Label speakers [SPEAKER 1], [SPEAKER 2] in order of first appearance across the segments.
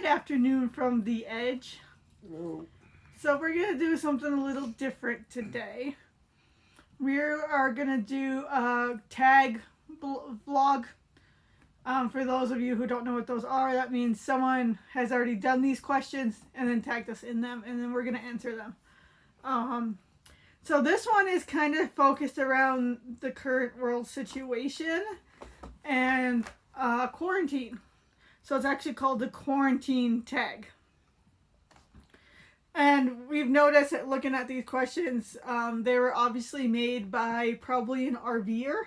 [SPEAKER 1] Good afternoon from the Edge.
[SPEAKER 2] No.
[SPEAKER 1] So we're going to do something a little different today. We are going to do a tag vlog. For those of you who don't know what those are, that means someone has already done these questions and then tagged us in them, and then we're going to answer them. So this one is kind of focused around the current world situation and quarantine. So it's actually called the quarantine tag. And we've noticed that looking at these questions, they were obviously made by probably an RVer.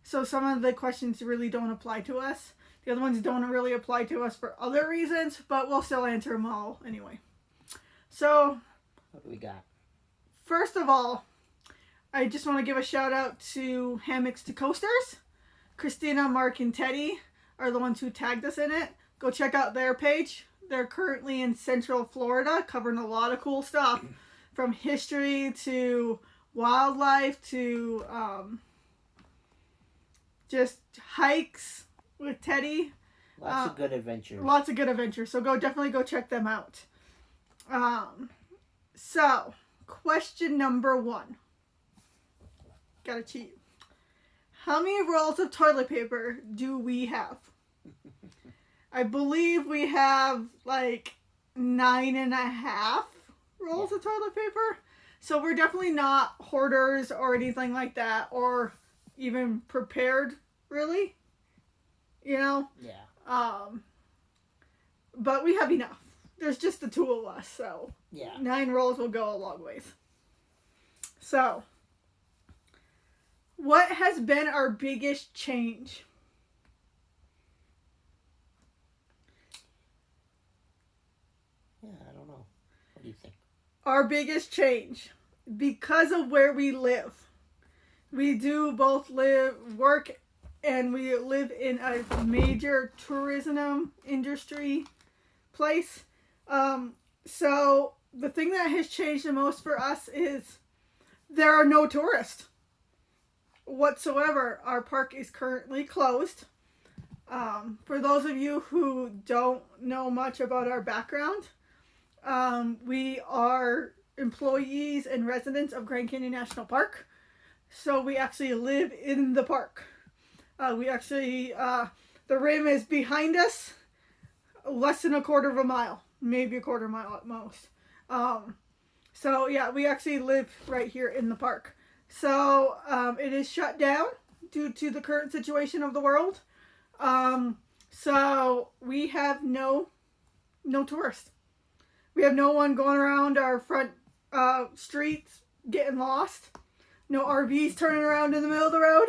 [SPEAKER 1] So some of the questions really don't apply to us. The other ones don't really apply to us for other reasons, but we'll still answer them all anyway. So,
[SPEAKER 2] What do we got?
[SPEAKER 1] first of all, I just want to give a shout out to Hammocks to Coasters. Christina, Mark, and Teddy are the ones who tagged us in it. Go check out their page. They're currently in Central Florida, covering a lot of cool stuff, from history to wildlife to just hikes with Teddy.
[SPEAKER 2] Lots of good adventures.
[SPEAKER 1] Lots of good adventures. So definitely go check them out. So question number 1. Gotta cheat. How many rolls of toilet paper do we have? I believe we have like 9.5 rolls of toilet paper. So we're definitely not hoarders or anything like that, or even prepared, really. You know?
[SPEAKER 2] Yeah.
[SPEAKER 1] But we have enough. There's just the 2 of us, so
[SPEAKER 2] yeah.
[SPEAKER 1] 9 rolls will go a long ways. So, what has been our biggest change?
[SPEAKER 2] Yeah, I don't know. What do you think?
[SPEAKER 1] Our biggest change, because of where we live. We do both work, and we live in a major tourism industry place. So the thing that has changed the most for us is there are no tourists whatsoever. Our park is currently closed. For those of you who don't know much about our background, we are employees and residents of Grand Canyon National Park. So we actually live in the park. The rim is behind us, less than a quarter of a mile, maybe a quarter mile at most. So yeah, we actually live right here in the park. So it is shut down due to the current situation of the world. So we have no tourists. We have no one going around our front streets getting lost. No RVs turning around in the middle of the road.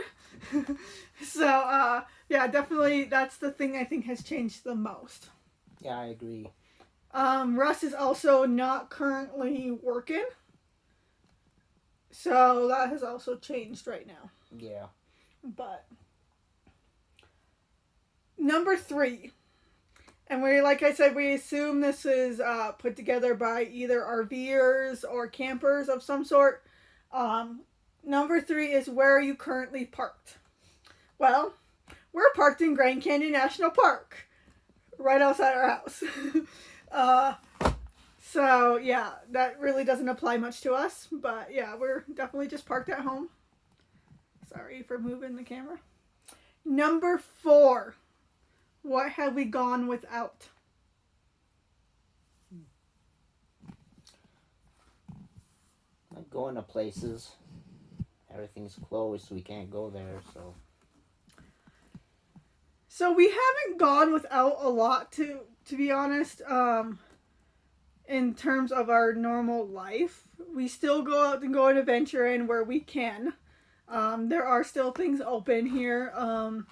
[SPEAKER 1] So yeah, definitely that's the thing I think has changed the most.
[SPEAKER 2] Yeah, I agree.
[SPEAKER 1] Russ is also not currently working. So that has also changed right now.
[SPEAKER 2] Yeah.
[SPEAKER 1] But number 3. And like I said, we assume this is put together by either RVers or campers of some sort. Number 3 is, where are you currently parked? Well, we're parked in Grand Canyon National Park, right outside our house. So yeah, that really doesn't apply much to us, but yeah, we're definitely just parked at home. Sorry for moving the camera. Number 4, what have we gone without?
[SPEAKER 2] Like going to places. Everything's closed, so we can't go there, so.
[SPEAKER 1] So we haven't gone without a lot, to be honest. In terms of our normal life, we still go out and go and adventure in where we can. There are still things open here. A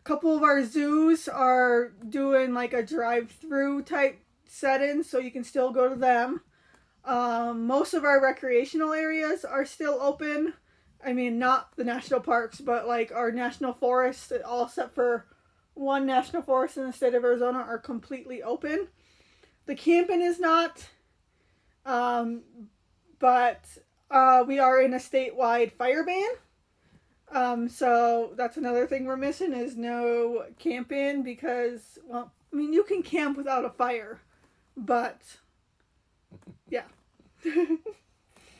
[SPEAKER 1] couple of our zoos are doing like a drive-through type setting, so you can still go to them. Most of our recreational areas are still open. I mean, not the national parks, but like our national forests, all except for one national forest in the state of Arizona, are completely open. The camping is not, but we are in a statewide fire ban. So that's another thing we're missing is no camping because, well, I mean, you can camp without a fire, but yeah.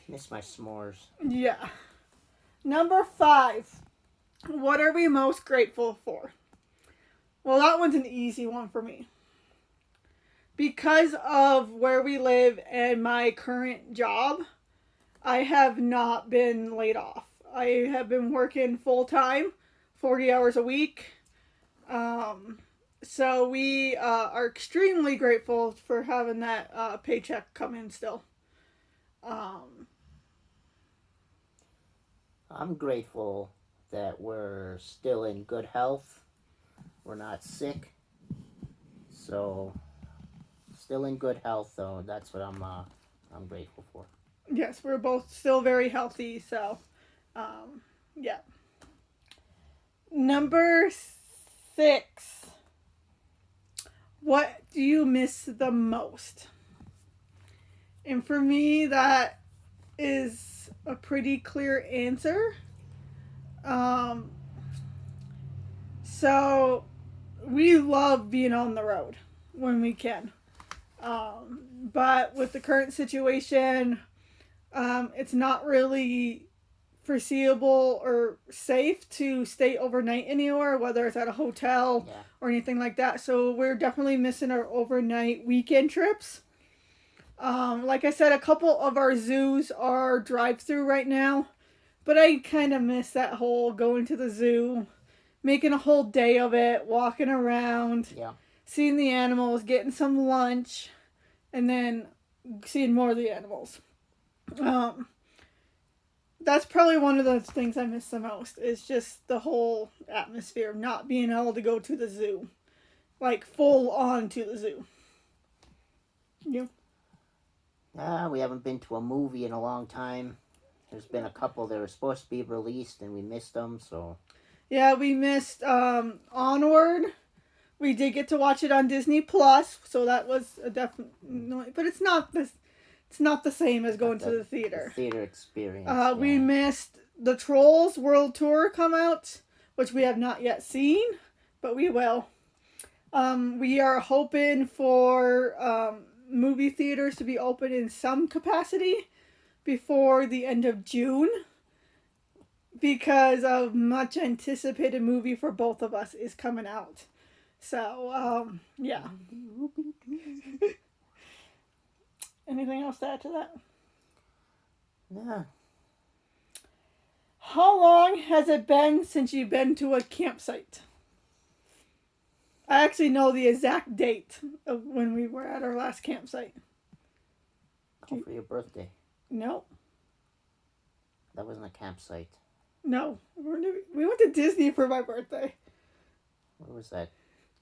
[SPEAKER 2] Miss my s'mores.
[SPEAKER 1] Yeah. Number 5. What are we most grateful for? Well, that one's an easy one for me. Because of where we live and my current job, I have not been laid off. I have been working full time, 40 hours a week. So we are extremely grateful for having that paycheck come in still.
[SPEAKER 2] I'm grateful that we're still in good health. We're not sick. So, still in good health, though. That's what I'm grateful for.
[SPEAKER 1] Yes, we're both still very healthy. So, yeah. Number 6. What do you miss the most? And for me, that is a pretty clear answer. Um, so we love being on the road when we can. But with the current situation, it's not really foreseeable or safe to stay overnight anywhere, whether it's at a hotel or anything like that. So we're definitely missing our overnight weekend trips. Like I said, a couple of our zoos are drive-through right now, but I kind of miss that whole going to the zoo, making a whole day of it, walking around, seeing the animals, getting some lunch, and then seeing more of the animals. That's probably one of the things I miss the most is just the whole atmosphere of not being able to go to the zoo, like full on to the zoo. Yeah.
[SPEAKER 2] We haven't been to a movie in a long time. There's been a couple that were supposed to be released and we missed them, so.
[SPEAKER 1] Yeah, we missed Onward. We did get to watch it on Disney Plus, so that was a definite. But it's not this. It's not the same as going to the theater.
[SPEAKER 2] The theater experience.
[SPEAKER 1] We missed the Trolls World Tour come out, which we have not yet seen, but we will. We are hoping for movie theaters to be open in some capacity before the end of June because a much anticipated movie for both of us is coming out. So, yeah. Anything else to add to that?
[SPEAKER 2] Yeah.
[SPEAKER 1] How long has it been since you've been to a campsite? I actually know the exact date of when we were at our last campsite.
[SPEAKER 2] Oh, for your birthday.
[SPEAKER 1] No.
[SPEAKER 2] That wasn't a campsite.
[SPEAKER 1] No. We went to Disney for my birthday.
[SPEAKER 2] Where was that?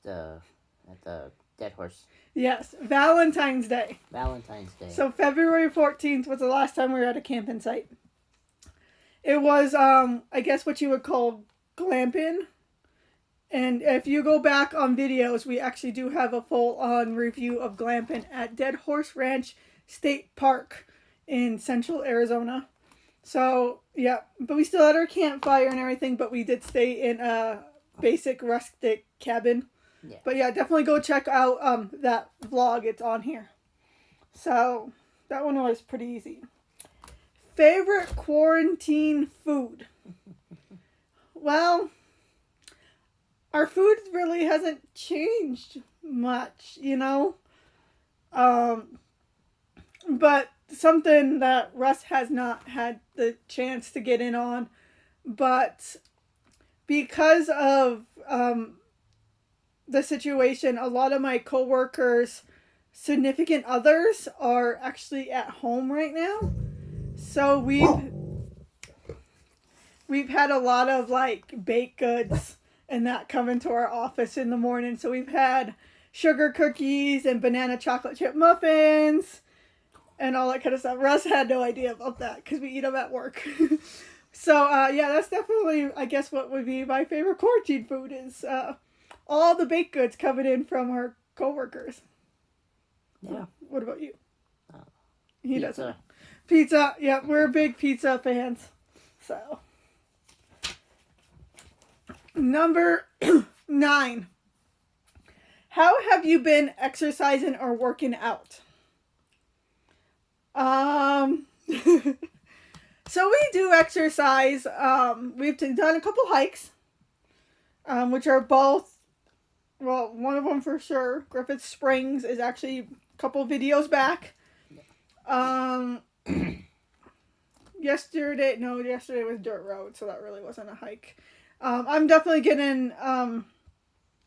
[SPEAKER 2] At the Dead Horse.
[SPEAKER 1] Yes, Valentine's Day.
[SPEAKER 2] Valentine's Day.
[SPEAKER 1] So February 14th was the last time we were at a camping site. It was, I guess what you would call glamping. And if you go back on videos, we actually do have a full-on review of glamping at Dead Horse Ranch State Park in central Arizona. So, yeah, but we still had our campfire and everything, but we did stay in a basic rustic cabin.
[SPEAKER 2] Yeah.
[SPEAKER 1] But yeah, definitely go check out that vlog. It's on here. So, that one was pretty easy. Favorite quarantine food? Well, our food really hasn't changed much, you know? But something that Russ has not had the chance to get in on. But because of the situation, a lot of my coworkers' significant others are actually at home right now. So we've had a lot of like baked goods and that come into our office in the morning. So we've had sugar cookies and banana chocolate chip muffins and all that kind of stuff. Russ had no idea about that because we eat them at work. So yeah, that's definitely, I guess, what would be my favorite quarantine food is all the baked goods coming in from our coworkers.
[SPEAKER 2] Yeah.
[SPEAKER 1] What about you? He
[SPEAKER 2] Pizza.
[SPEAKER 1] doesn't. Pizza. Yeah, we're big pizza fans. So. Number 9. How have you been exercising or working out? So we do exercise. We've done a couple hikes, which are both, well, one of them for sure. Griffith Springs is actually a couple videos back. Yesterday was dirt road, so that really wasn't a hike. I'm definitely getting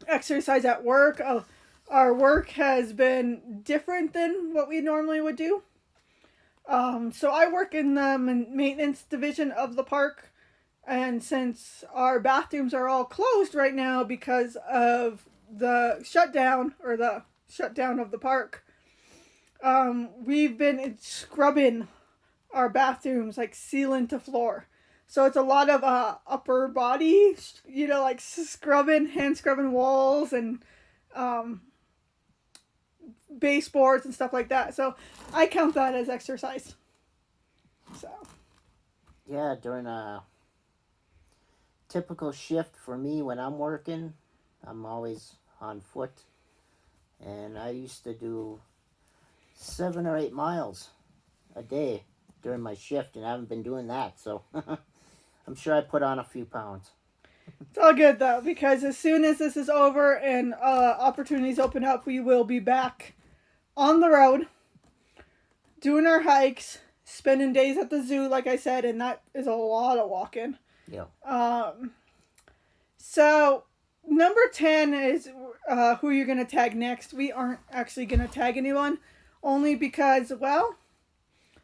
[SPEAKER 1] exercise at work. Our work has been different than what we normally would do. So I work in the maintenance division of the park, and since our bathrooms are all closed right now because of the shutdown of the park, we've been scrubbing our bathrooms like ceiling to floor. So it's a lot of upper body, like hand scrubbing walls and baseboards and stuff like that. So I count that as exercise. So
[SPEAKER 2] Yeah, during a typical shift for me when I'm working, I'm always on foot. And I used to do 7 or 8 miles a day during my shift, and I haven't been doing that. So I'm sure I put on a few pounds.
[SPEAKER 1] It's all good though, because as soon as this is over and opportunities open up, we will be back on the road, doing our hikes, spending days at the zoo, like I said, and that is a lot of walking.
[SPEAKER 2] Yeah.
[SPEAKER 1] So number 10 is who you're going to tag next. We aren't actually going to tag anyone, only because, well,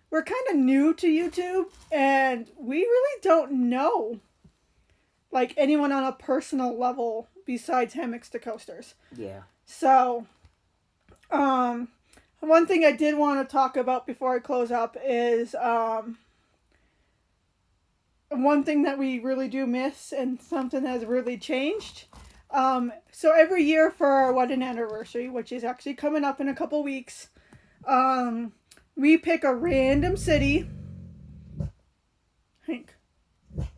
[SPEAKER 1] we're kind of new to YouTube, and we really don't know, like, anyone on a personal level besides Hammocks to Coasters.
[SPEAKER 2] Yeah.
[SPEAKER 1] So, one thing I did want to talk about before I close up is one thing that we really do miss and something that has really changed. So every year for our wedding anniversary, which is actually coming up in a couple weeks, we pick a random city.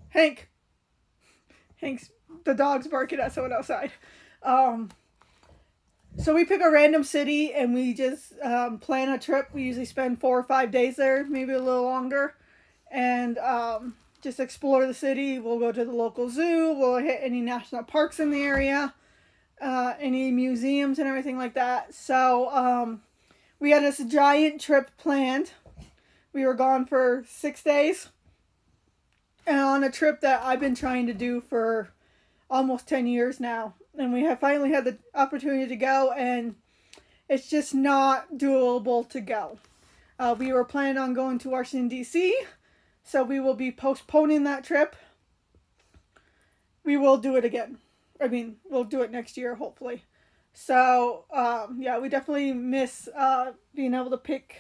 [SPEAKER 1] Hank's, the dog's barking at someone outside. So we pick a random city and we just plan a trip. We usually spend 4 or 5 days there, maybe a little longer, and just explore the city. We'll go to the local zoo. We'll hit any national parks in the area, any museums and everything like that. So we had this giant trip planned. We were gone for 6 days, and on a trip that I've been trying to do for almost 10 years now. And we have finally had the opportunity to go, and it's just not doable to go. We were planning on going to Washington, D.C., so we will be postponing that trip. We will do it again. I mean, we'll do it next year, hopefully. So, yeah, we definitely miss being able to pick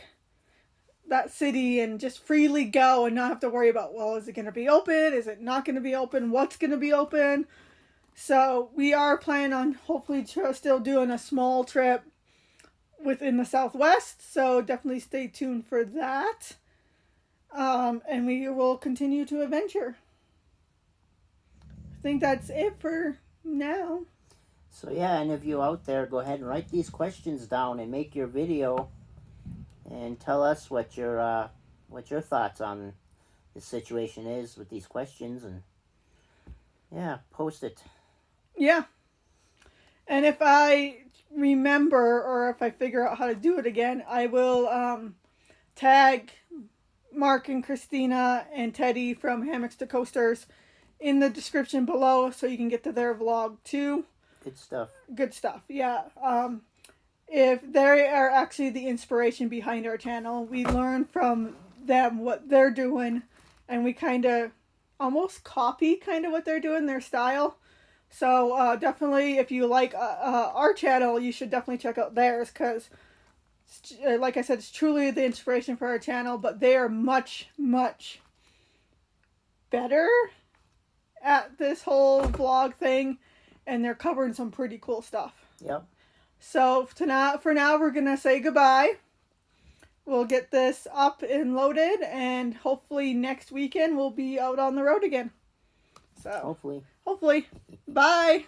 [SPEAKER 1] that city and just freely go and not have to worry about, well, is it going to be open? Is it not going to be open? What's going to be open? So we are planning on hopefully still doing a small trip within the Southwest. So definitely stay tuned for that. And we will continue to adventure. I think that's it for now.
[SPEAKER 2] So yeah, any of you out there, go ahead and write these questions down and make your video and tell us what your thoughts on the situation is with these questions, and yeah, post it.
[SPEAKER 1] Yeah. And if I remember or if I figure out how to do it again, I will tag Mark and Christina and Teddy from Hammocks to Coasters in the description below so you can get to their vlog too. Good stuff, yeah. If they are actually the inspiration behind our channel, we learn from them what they're doing, and we kind of almost copy kind of what they're doing, their style. So definitely, if you like our channel, you should definitely check out theirs, because like I said, it's truly the inspiration for our channel, but they are much, much better at this whole vlog thing, and they're covering some pretty cool stuff.
[SPEAKER 2] Yep.
[SPEAKER 1] So for now, we're going to say goodbye. We'll get this up and loaded, and hopefully next weekend we'll be out on the road again. So
[SPEAKER 2] Hopefully.
[SPEAKER 1] hopefully. Bye.